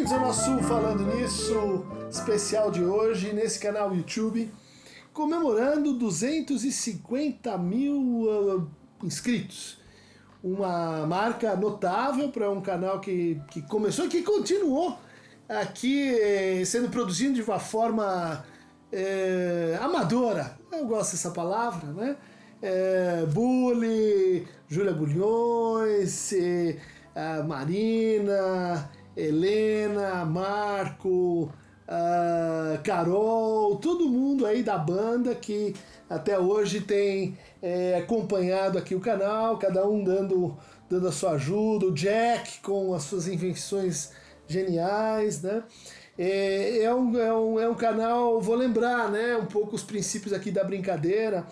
bem-vindos ao nosso Falando Nisso especial de hoje, nesse canal YouTube, comemorando 250 mil inscritos. Uma marca notável para um canal que começou e que continuou aqui sendo produzido de uma forma amadora. Eu gosto dessa palavra, né? Bully, Júlia Bulhões, Marina, Helena, Marco, Carol, todo mundo aí da banda que até hoje tem acompanhado aqui o canal, cada um dando a sua ajuda, o Jack com as suas invenções geniais, né? É um canal, vou lembrar, né, um pouco os princípios aqui da brincadeira.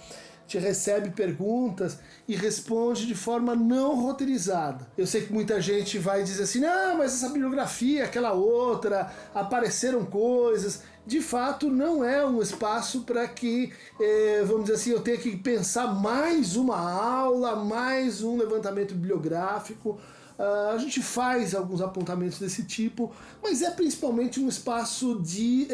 Te recebe perguntas e responde de forma não roteirizada. Eu sei que muita gente vai dizer assim, não, mas essa bibliografia, aquela outra, apareceram coisas. De fato, não é um espaço para que, vamos dizer assim, eu tenha que pensar mais uma aula, mais um levantamento bibliográfico. A gente faz alguns apontamentos desse tipo, mas é principalmente um espaço de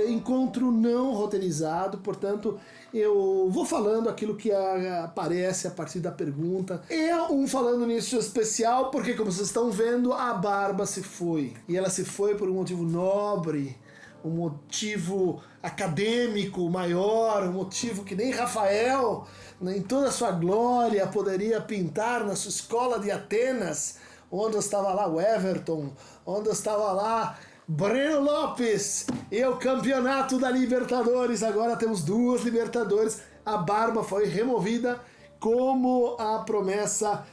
encontro não roteirizado, portanto eu vou falando aquilo que aparece a partir da pergunta. É um Falando Nisso especial porque, como vocês estão vendo, a Barba se foi. E ela se foi por um motivo nobre, um motivo acadêmico maior, um motivo que nem Rafael, em toda a sua glória, poderia pintar na sua escola de Atenas, onde estava lá o Everton, onde estava lá Breno Lopes e o campeonato da Libertadores. Agora temos 2 Libertadores. A Barba foi removida como a promessa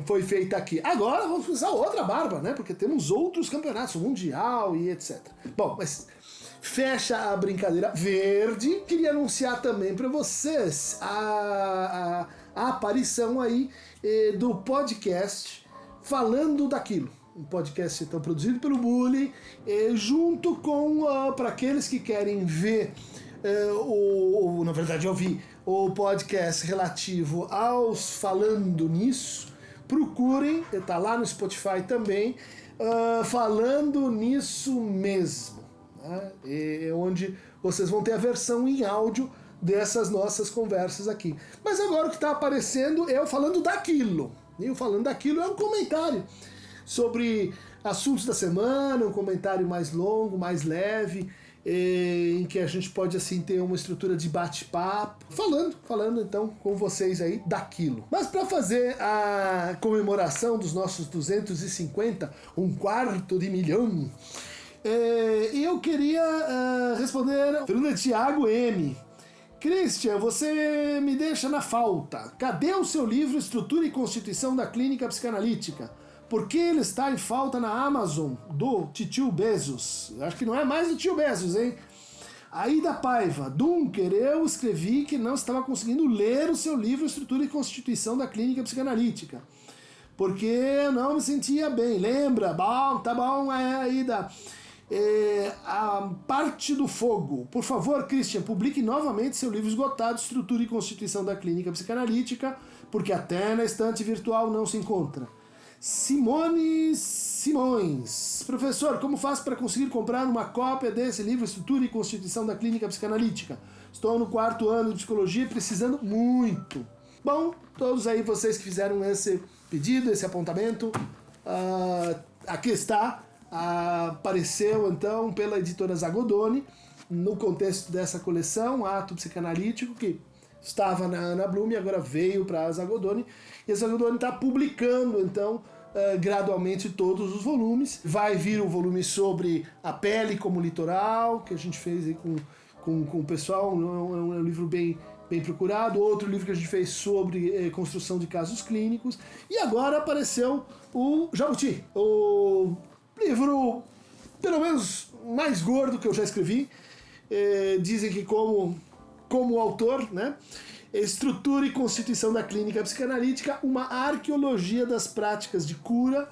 foi feita aqui. Agora vamos usar outra Barba, né? Porque temos outros campeonatos, o Mundial e etc. Bom, mas fecha a brincadeira verde. Queria anunciar também para vocês a aparição aí do podcast Falando Daquilo. Um podcast então produzido pelo Bully, junto com, para aqueles que querem ver, na verdade ouvir, o podcast relativo aos Falando Nisso, procurem, está lá no Spotify também, Falando Nisso mesmo, né? Onde vocês vão ter a versão em áudio dessas nossas conversas aqui. Mas agora o que está aparecendo é o Falando Daquilo. E o Falando Daquilo é um comentário sobre assuntos da semana, um comentário mais longo, mais leve, em que a gente pode assim ter uma estrutura de bate-papo, falando então com vocês aí daquilo. Mas para fazer a comemoração dos nossos 250, um quarto de milhão, eu queria responder a pergunta de Thiago M. Christian, você me deixa na falta. Cadê o seu livro Estrutura e Constituição da Clínica Psicanalítica? Por que ele está em falta na Amazon do tio Bezos? Acho que não é mais do tio Bezos, hein? Aida Paiva, Dunker, eu escrevi que não estava conseguindo ler o seu livro Estrutura e Constituição da Clínica Psicanalítica, porque eu não me sentia bem. Lembra? Bom, tá bom, Aida. A parte do fogo. Por favor, Christian, publique novamente seu livro esgotado, Estrutura e Constituição da Clínica Psicanalítica, porque até na estante virtual não se encontra. Simone Simões, professor, como faço para conseguir comprar uma cópia desse livro Estrutura e Constituição da Clínica Psicanalítica? Estou no 4º ano de psicologia precisando muito. Bom, todos aí vocês que fizeram esse pedido, esse apontamento, aqui está, apareceu então pela editora Zagodoni, no contexto dessa coleção, Ato Psicanalítico, que estava na Ana Bloom e agora veio para a Zagodoni, e a Zagodoni está publicando então gradualmente todos os volumes. Vai vir um volume sobre a pele como litoral, que a gente fez aí com o pessoal, é um livro bem procurado. Outro livro que a gente fez sobre construção de casos clínicos, e agora apareceu o Jabuti, o livro pelo menos mais gordo que eu já escrevi. Dizem que como autor, né? Estrutura e Constituição da Clínica Psicanalítica, uma arqueologia das práticas de cura,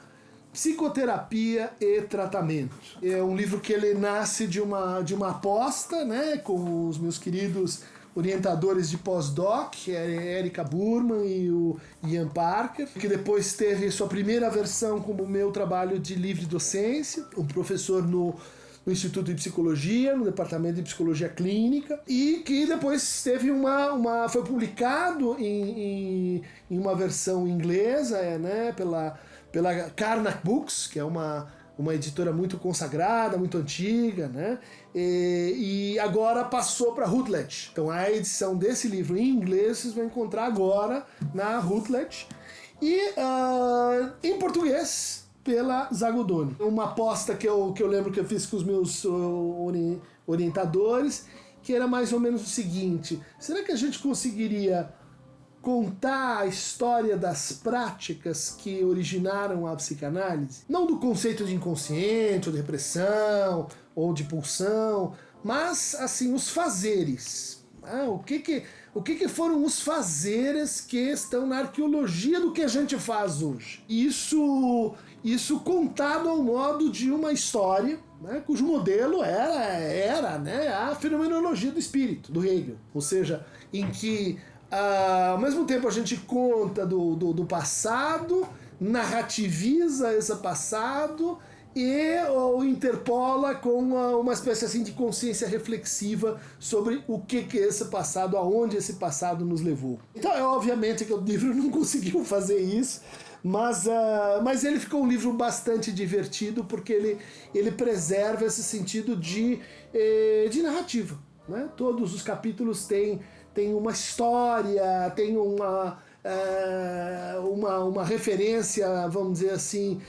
psicoterapia e tratamento. É um livro que ele nasce de uma aposta, né, com os meus queridos orientadores de pós-doc, a Erika Burman e o Ian Parker, que depois teve sua primeira versão como meu trabalho de livre docência, um professor no Instituto de Psicologia, no Departamento de Psicologia Clínica, e que depois teve foi publicado em uma versão inglesa, né, pela Karnak Books, que é uma editora muito consagrada, muito antiga, né? E agora passou para Routledge. Então a edição desse livro em inglês vocês vão encontrar agora na Routledge. E em português pela Zagudoni. Uma aposta que eu lembro que eu fiz com os meus orientadores, que era mais ou menos o seguinte: será que a gente conseguiria contar a história das práticas que originaram a psicanálise? Não do conceito de inconsciente, ou de repressão, ou de pulsão, mas, assim, os fazeres. O que foram os fazeres que estão na arqueologia do que a gente faz hoje? Isso contado ao modo de uma história, né, cujo modelo era né, a fenomenologia do espírito, do Hegel. Ou seja, em que ao mesmo tempo a gente conta do passado, narrativiza esse passado e o interpola com uma espécie assim de consciência reflexiva sobre o que é esse passado, aonde esse passado nos levou. Então é obviamente que o livro não conseguiu fazer isso, mas ele ficou um livro bastante divertido porque ele preserva esse sentido de narrativa, né? Todos os capítulos têm uma história, tem uma referência, vamos dizer assim,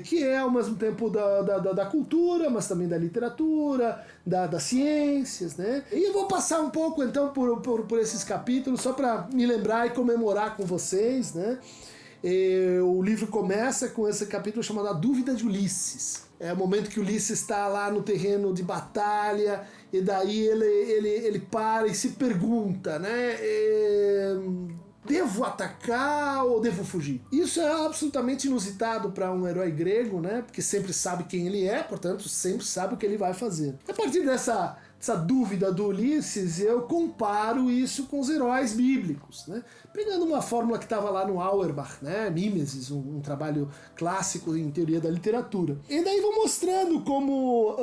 que é ao mesmo tempo da cultura, mas também da literatura, das ciências, né? E eu vou passar um pouco então por esses capítulos, só para me lembrar e comemorar com vocês, né? O livro começa com esse capítulo chamado A Dúvida de Ulisses. É o momento que Ulisses está lá no terreno de batalha, e daí ele para e se pergunta, né? Devo atacar ou devo fugir? Isso é absolutamente inusitado para um herói grego, né? Porque sempre sabe quem ele é, portanto, sempre sabe o que ele vai fazer. A partir dessa dúvida do Ulisses, eu comparo isso com os heróis bíblicos, né? Pegando uma fórmula que estava lá no Auerbach, né? Mimesis, um trabalho clássico em teoria da literatura. E daí vou mostrando como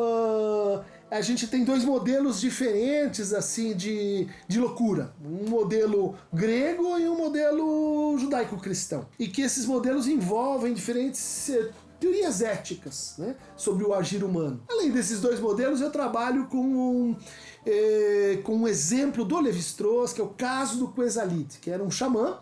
a gente tem dois modelos diferentes assim de loucura. Um modelo grego e um modelo judaico-cristão. E que esses modelos envolvem diferentes teorias éticas, né, sobre o agir humano. Além desses dois modelos, eu trabalho com um exemplo do Lévi-Strauss, que é o caso do Quesalit, que era um xamã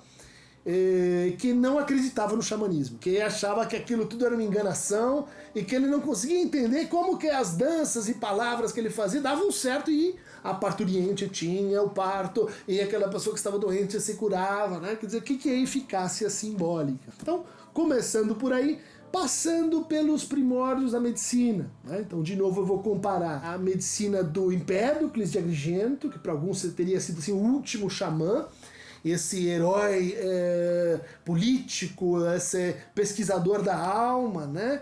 que não acreditava no xamanismo, que achava que aquilo tudo era uma enganação e que ele não conseguia entender como que as danças e palavras que ele fazia davam certo e a parturiente tinha o parto e aquela pessoa que estava doente se curava, né? Quer dizer, o que é eficácia simbólica? Então, começando por aí, passando pelos primórdios da medicina, né? Então, de novo, eu vou comparar a medicina do Empédocles de Agrigento, que para alguns teria sido assim, o último xamã, esse herói político, esse pesquisador da alma, né?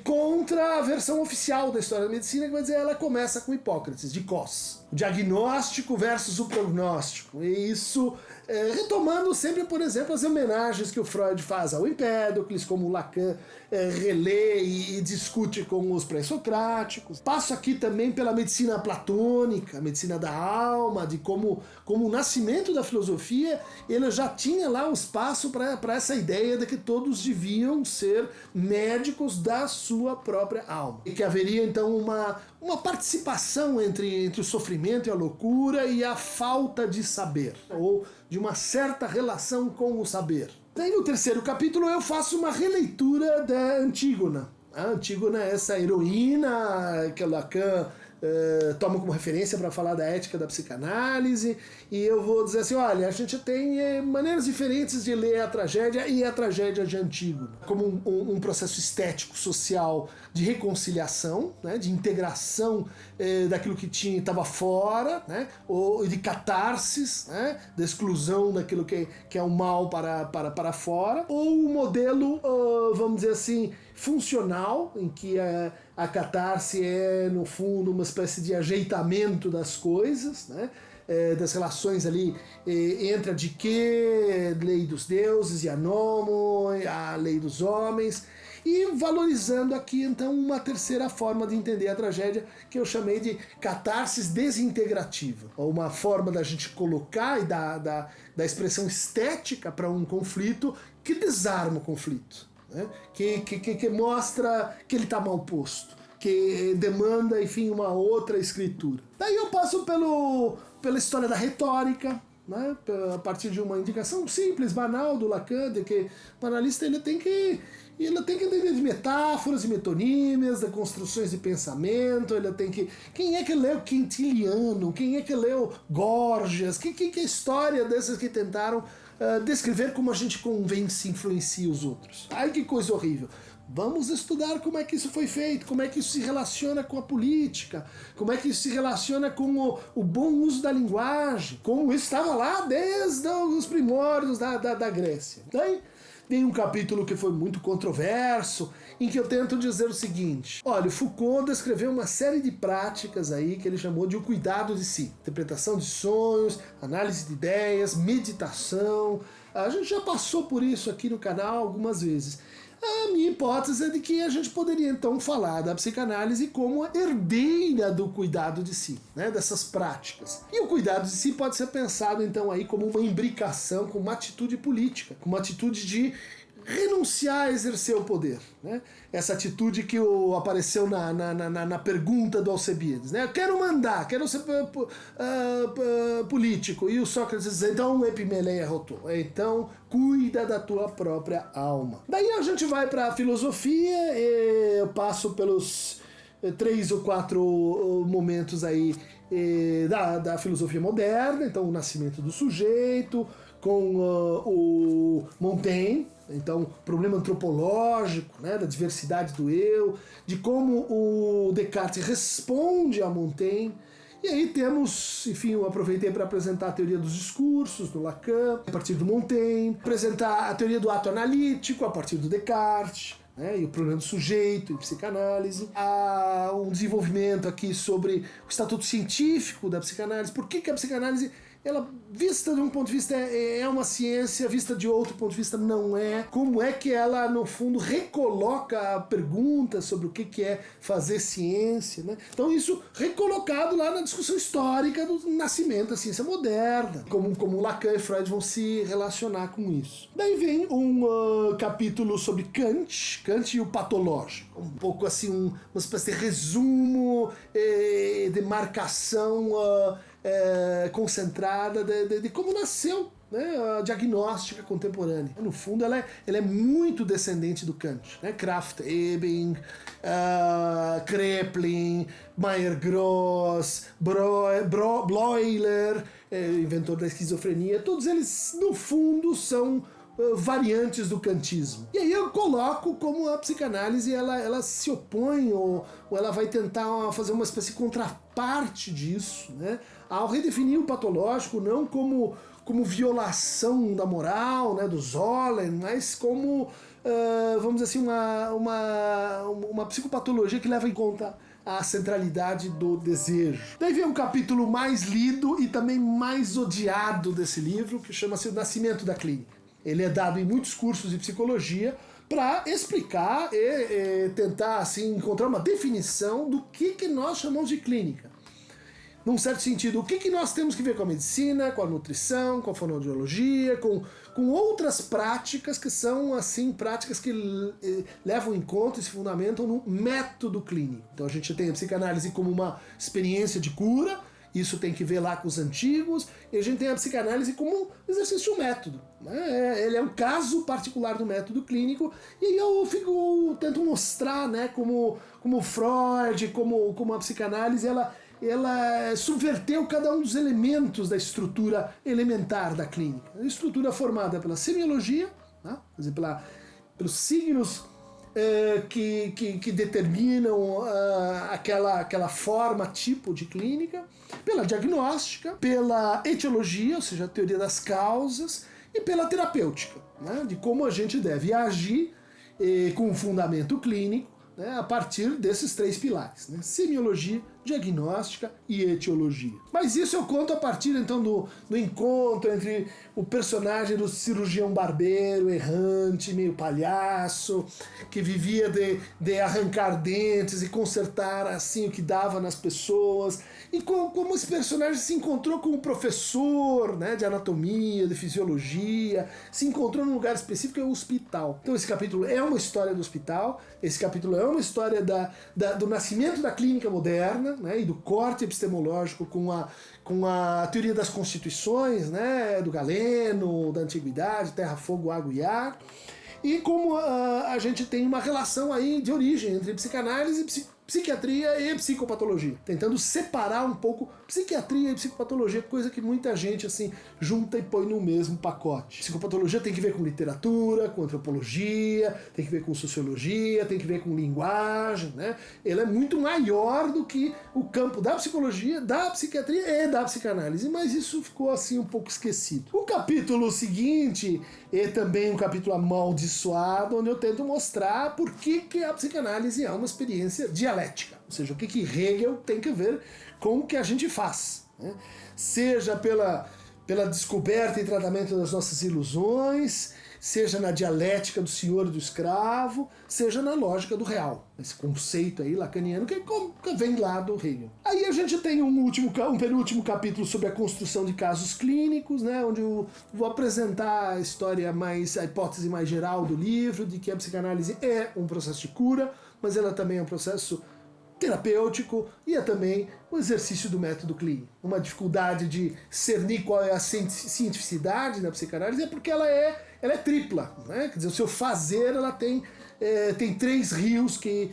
Contra a versão oficial da história da medicina, que vai dizer, ela começa com Hipócrates, de Cos. O diagnóstico versus o prognóstico. E isso retomando sempre, por exemplo, as homenagens que o Freud faz ao Empédocles, como o Lacan relê e discute com os pré-socráticos. Passo aqui também pela medicina platônica, a medicina da alma, de como o nascimento da filosofia, ele já tinha lá um espaço para essa ideia de que todos deviam ser médicos da sua própria alma. E que haveria então uma participação entre o sofrimento e a loucura e a falta de saber, ou de uma certa relação com o saber. Daí no terceiro capítulo eu faço uma releitura da Antígona. A Antígona é essa heroína que Lacan toma como referência para falar da ética da psicanálise, e eu vou dizer assim, olha, a gente tem maneiras diferentes de ler a tragédia e a tragédia de Antígona, como um processo estético, social, de reconciliação, né, de integração daquilo que estava fora, né, ou de catarsis, né, da exclusão daquilo que é o mal para fora, ou um modelo, vamos dizer assim, funcional, em que a catarse é, no fundo, uma espécie de ajeitamento das coisas, né? Das relações ali entre a diquê, lei dos deuses, e a nomo, a lei dos homens, e valorizando aqui então uma terceira forma de entender a tragédia, que eu chamei de catarsis desintegrativa, uma forma da gente colocar e da expressão estética para um conflito que desarma o conflito, né? que mostra que ele está mal posto, que demanda, enfim, uma outra escritura. Daí eu passo pela história da retórica, né? A partir de uma indicação simples, banal do Lacan, de que o analista ele tem que entender de metáforas e metonímias, de construções de pensamento, ele tem que... Quem é que leu Quintiliano? Quem é que leu Gorgias? Que é a história desses que tentaram descrever como a gente convence e influencia os outros? Ai, que coisa horrível! Vamos estudar como é que isso foi feito, como é que isso se relaciona com a política, como é que isso se relaciona com o bom uso da linguagem, como isso estava lá desde os primórdios da Grécia. Então, tem um capítulo que foi muito controverso, em que eu tento dizer o seguinte: olha, Foucault descreveu uma série de práticas aí que ele chamou de o cuidado de si. Interpretação de sonhos, análise de ideias, meditação. A gente já passou por isso aqui no canal algumas vezes. A minha hipótese é de que a gente poderia então falar da psicanálise como a herdeira do cuidado de si, né, dessas práticas. E o cuidado de si pode ser pensado então aí como uma imbricação com uma atitude política, com uma atitude de renunciar a exercer o poder, né? Essa atitude que apareceu na pergunta do Alcebiades, né? Eu quero mandar, quero ser político. E o Sócrates diz, então Epimeleia rotou, então cuida da tua própria alma. Daí a gente vai para a filosofia, eu passo pelos 3 ou 4 momentos aí da filosofia moderna, então o nascimento do sujeito, com o Montaigne, então problema antropológico, né, da diversidade do eu, de como o Descartes responde a Montaigne. E aí temos, enfim, eu aproveitei para apresentar a teoria dos discursos do Lacan, a partir do Montaigne, apresentar a teoria do ato analítico a partir do Descartes, né, e o problema do sujeito em psicanálise. Há um desenvolvimento aqui sobre o estatuto científico da psicanálise, por que a psicanálise, ela, vista de um ponto de vista, é uma ciência, vista de outro ponto de vista, não é. Como é que ela, no fundo, recoloca a pergunta sobre o que é fazer ciência, né? Então isso recolocado lá na discussão histórica do nascimento da ciência moderna, como Lacan e Freud vão se relacionar com isso. Daí vem um capítulo sobre Kant e o patológico. Um pouco assim, uma espécie de resumo, de marcação concentrada de como nasceu, né, a diagnóstica contemporânea. No fundo, ela é muito descendente do Kant, né? Krafft Ebing, Kraepelin, Meyer-Gross, Bleuler, inventor da esquizofrenia, todos eles, no fundo, são variantes do kantismo. E aí eu coloco como a psicanálise ela se opõe ou ela vai tentar fazer uma espécie de contraparte disso, né, ao redefinir o patológico não como violação da moral, né, do Zollern, mas como, vamos dizer assim, uma psicopatologia que leva em conta a centralidade do desejo. Daí vem um capítulo mais lido e também mais odiado desse livro, que chama-se O Nascimento da Clínica. Ele é dado em muitos cursos de psicologia para explicar e tentar assim, encontrar uma definição do que nós chamamos de clínica. Num certo sentido, o que nós temos que ver com a medicina, com a nutrição, com a fonoaudiologia, com outras práticas que são assim práticas que levam em conta e se fundamentam no método clínico. Então a gente tem a psicanálise como uma experiência de cura, isso tem que ver lá com os antigos, e a gente tem a psicanálise como um exercício de um método, né? Ele é um caso particular do método clínico, e aí eu tento mostrar, né, como Freud, como a psicanálise, ela subverteu cada um dos elementos da estrutura elementar da clínica. A estrutura formada pela semiologia, né, quer dizer, pelos signos que determinam aquela forma, tipo de clínica, pela diagnóstica, pela etiologia, ou seja, a teoria das causas, e pela terapêutica, né, de como a gente deve agir com um fundamento clínico, né, a partir desses 3 pilares, né, semiologia, diagnóstica e etiologia. Mas isso eu conto a partir então do encontro entre o personagem do cirurgião barbeiro, errante, meio palhaço, que vivia de arrancar dentes e consertar assim o que dava nas pessoas, e como esse personagem se encontrou com um professor, né, de anatomia, de fisiologia, se encontrou num lugar específico, que é o hospital. Então esse capítulo é uma história do hospital, esse capítulo é uma história do nascimento da clínica moderna, né, e do corte epistemológico com a teoria das constituições, né, do Galeno, da antiguidade, terra, fogo, água e ar, e como a gente tem uma relação aí de origem entre psicanálise e psiquiatria e psicopatologia, tentando separar um pouco psiquiatria e psicopatologia, coisa que muita gente assim junta e põe no mesmo pacote. Psicopatologia tem que ver com literatura, com antropologia, tem que ver com sociologia, tem que ver com linguagem, né? Ela é muito maior do que o campo da psicologia, da psiquiatria e da psicanálise, mas isso ficou assim um pouco esquecido. O capítulo seguinte é também um capítulo amaldiçoado, onde eu tento mostrar por que a psicanálise é uma experiência dialética. Ou seja, o que Hegel tem que ver com o que a gente faz, né? Seja pela descoberta e tratamento das nossas ilusões, seja na dialética do senhor e do escravo, seja na lógica do real. Esse conceito aí lacaniano que vem lá do Hegel. Aí a gente tem um penúltimo capítulo sobre a construção de casos clínicos, né, onde eu vou apresentar a hipótese mais geral do livro, de que a psicanálise é um processo de cura, mas ela também é um processo terapêutico e é também o exercício do método clínico. Uma dificuldade de discernir qual é a cientificidade da psicanálise é porque ela é tripla, né? Quer dizer, o seu fazer ela tem 3 rios que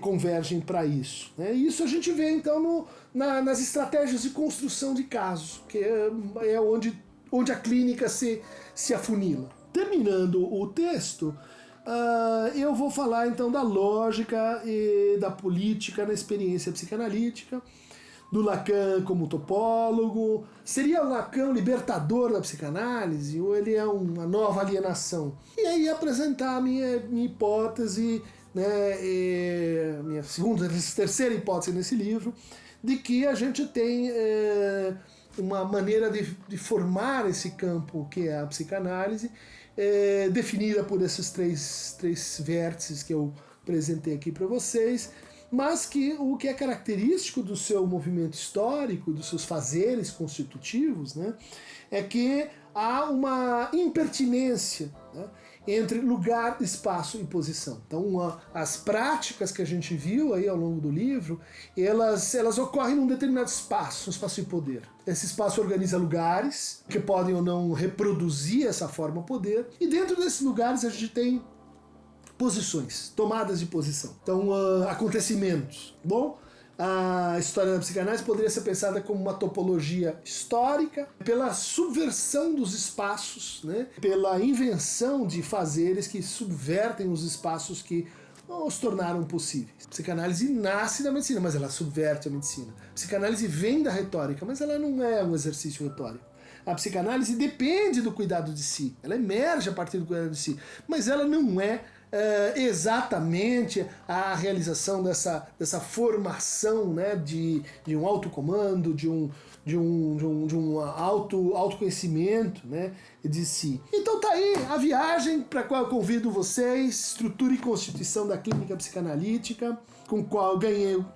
convergem para isso, né? E isso a gente vê então nas estratégias de construção de casos, que é onde a clínica se afunila. Terminando o texto, eu vou falar então da lógica e da política na experiência psicanalítica, do Lacan como topólogo. Seria o Lacan o libertador da psicanálise ou ele é uma nova alienação? E aí apresentar a minha hipótese, né, minha terceira hipótese nesse livro, de que a gente tem uma maneira de formar esse campo que é a psicanálise, definida por esses três vértices que eu apresentei aqui para vocês, mas que o que é característico do seu movimento histórico, dos seus fazeres constitutivos, né, é que há uma impertinência, né, entre lugar, espaço e posição. Então, as práticas que a gente viu aí ao longo do livro, elas ocorrem num determinado espaço, um espaço de poder. Esse espaço organiza lugares que podem ou não reproduzir essa forma de poder, e dentro desses lugares a gente tem posições, tomadas de posição. Então, acontecimentos. Bom, a história da psicanálise poderia ser pensada como uma topologia histórica, pela subversão dos espaços, né? Pela invenção de fazeres que subvertem os espaços que os tornaram possíveis. A psicanálise nasce da medicina, mas ela subverte a medicina. A psicanálise vem da retórica, mas ela não é um exercício retórico. A psicanálise depende do cuidado de si, ela emerge a partir do cuidado de si, mas ela não é exatamente a realização dessa formação, né, de um autocomando, de um autoconhecimento, né, de si. Então tá aí a viagem para a qual eu convido vocês, estrutura e constituição da clínica psicanalítica, com a qual eu ganhei o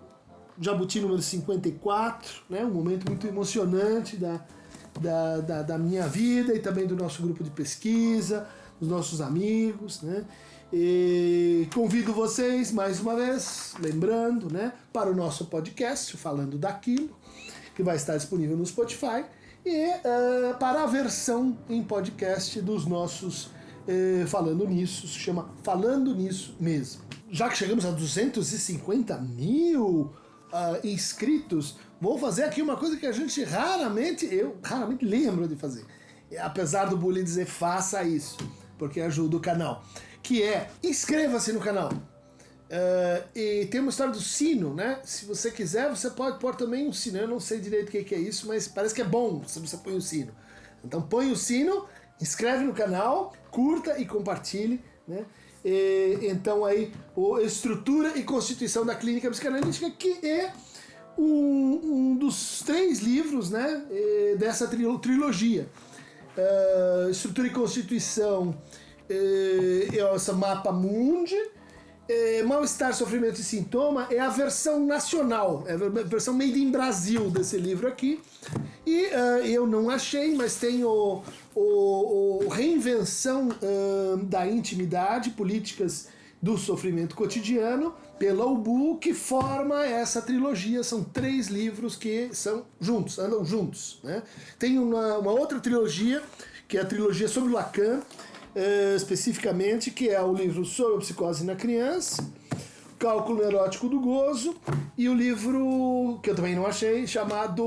Jabuti número 54, né, um momento muito emocionante da minha vida e também do nosso grupo de pesquisa, dos nossos amigos, né. E convido vocês mais uma vez, lembrando, né, para o nosso podcast Falando Daquilo, que vai estar disponível no Spotify, e para a versão em podcast dos nossos Falando Nisso, se chama Falando Nisso mesmo. Já que chegamos a 250 mil inscritos, vou fazer aqui uma coisa que eu raramente lembro de fazer, apesar do Bully dizer faça isso, porque ajuda o canal, que é inscreva-se no canal. E tem uma história do sino, né? Se você quiser, você pode pôr também um sino. Eu não sei direito o que é isso, mas parece que é bom se você põe o sino. Então põe o sino, inscreve no canal, curta e compartilhe, né? Então aí, Estrutura e Constituição da Clínica Psicanalítica, que é um dos 3 livros, né, dessa trilogia. Estrutura e Constituição, essa Mapa Mundi. Mal-Estar, Sofrimento e Sintoma é a versão nacional, é a versão made in Brasil desse livro aqui. E eu não achei, mas tem o Reinvenção da Intimidade, Políticas do Sofrimento Cotidiano, pela UBU, que forma essa trilogia. São 3 livros que são juntos, andam juntos, né? Tem uma outra trilogia, que é a trilogia sobre Lacan, especificamente, que é o livro sobre a psicose na criança, Cálculo Neurótico do Gozo, e o livro, que eu também não achei, chamado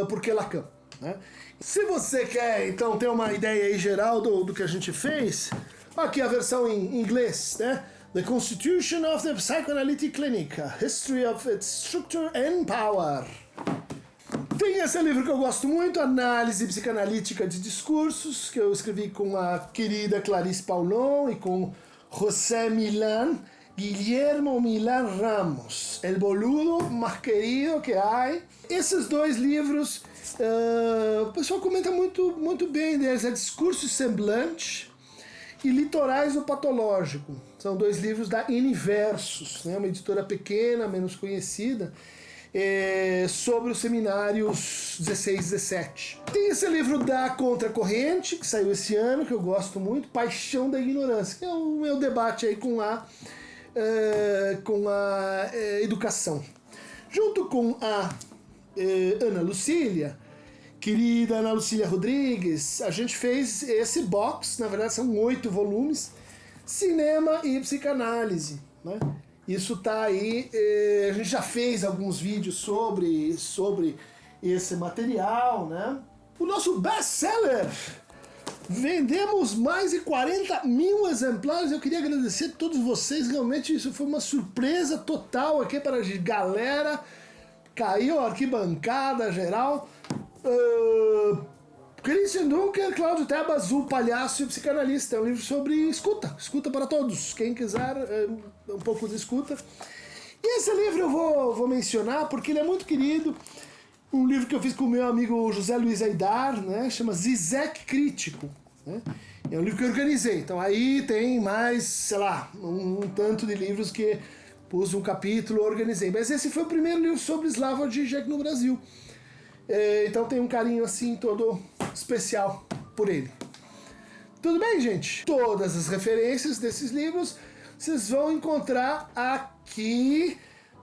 Por que Lacan? Né? Se você quer, então, ter uma ideia aí geral do que a gente fez, aqui a versão em inglês, né? The Constitution of the Psychoanalytic Clinic, a History of its Structure and Power. Tem esse livro que eu gosto muito, Análise Psicanalítica de Discursos, que eu escrevi com a querida Clarice Paulon e com José Milán, Guillermo Milán Ramos, El Boludo Más Querido que Hay. Esses 2 livros, o pessoal comenta muito bem deles, é Discurso Semblante e Litorais do Patológico. São 2 livros da Universos, né, uma editora pequena, menos conhecida, sobre os seminários 16 e 17. Tem esse livro da Contracorrente, que saiu esse ano, que eu gosto muito, Paixão da Ignorância, que é o meu debate aí com a educação. Junto com a Ana Lucília, querida Ana Lucília Rodrigues, a gente fez esse box, na verdade são 8 volumes, Cinema e Psicanálise, né? Isso tá aí, a gente já fez alguns vídeos sobre esse material, né? O nosso best-seller, vendemos mais de 40 mil exemplares, eu queria agradecer a todos vocês, realmente isso foi uma surpresa total aqui para a galera, caiu a arquibancada geral. Christian Dunker, Cláudio Tebas, o Palhaço e o Psicanalista. É um livro sobre escuta para todos. Quem quiser um pouco de escuta. E esse livro eu vou mencionar porque ele é muito querido. Um livro que eu fiz com o meu amigo José Luiz Aidar, né? Chama Zizek Crítico. Né? É um livro que eu organizei. Então aí tem mais, sei lá, um tanto de livros que pus um capítulo, organizei. Mas esse foi o primeiro livro sobre Slavoj Žižek no Brasil. Então tem um carinho assim todo especial por ele. Tudo bem, gente? Todas as referências desses livros vocês vão encontrar aqui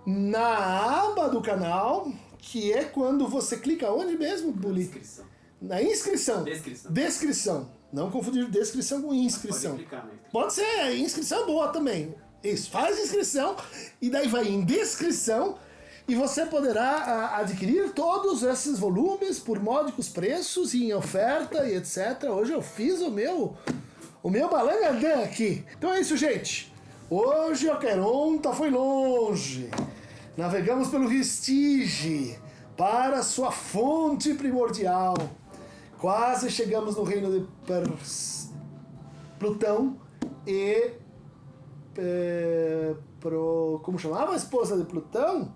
na aba do canal, que é quando você clica onde mesmo, Bully? Inscrição. Na inscrição. Descrição. Não confundir descrição com inscrição. Pode clicar, né? Pode ser, inscrição é boa também. Isso, faz inscrição e daí vai em descrição. E você poderá adquirir todos esses volumes por módicos preços e em oferta e etc. Hoje eu fiz o meu balangandã aqui. Então é isso, gente. Hoje o Queronta foi longe. Navegamos pelo Vestige para sua fonte primordial. Quase chegamos no reino de Plutão e... como chamava a esposa de Plutão?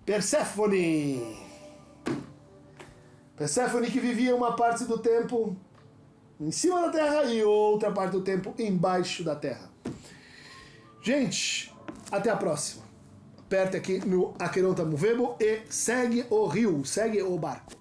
Perséfone. Perséfone que vivia uma parte do tempo em cima da Terra e outra parte do tempo embaixo da Terra. Gente, até a próxima. Aperte aqui no Aqueronta Movebo e segue o rio, segue o barco.